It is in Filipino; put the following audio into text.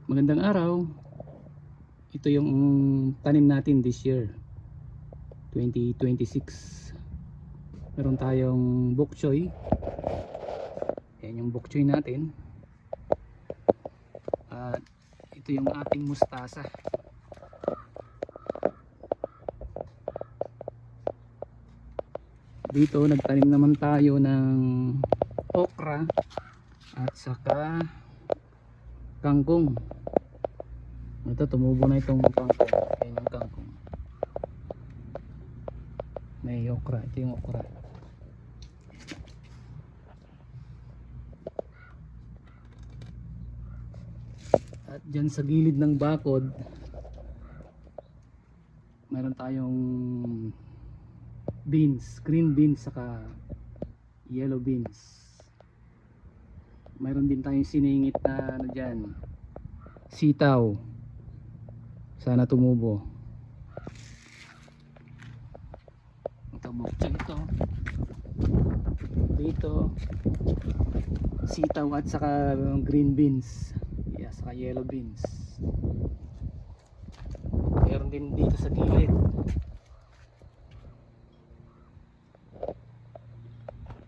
Magandang araw. Ito yung tanim natin this year 2026. Meron tayong bok choy. Yan yung bok choy natin. At ito yung ating mustasa. Dito nagtanim naman tayo ng okra at saka kangkong. Ito, tumubo na itong kangkong. Ayan yung kangkong. May okra. Ito yung okra. At dyan sa gilid ng bakod, mayroon tayong beans. Green beans saka yellow beans. Mayroon din tayong siningit na ano dyan, sitaw. Sana tumubo. Ito bukso ito. Dito sitaw at saka green beans. Yeah, saka yellow beans. Meron din dito sa gilid.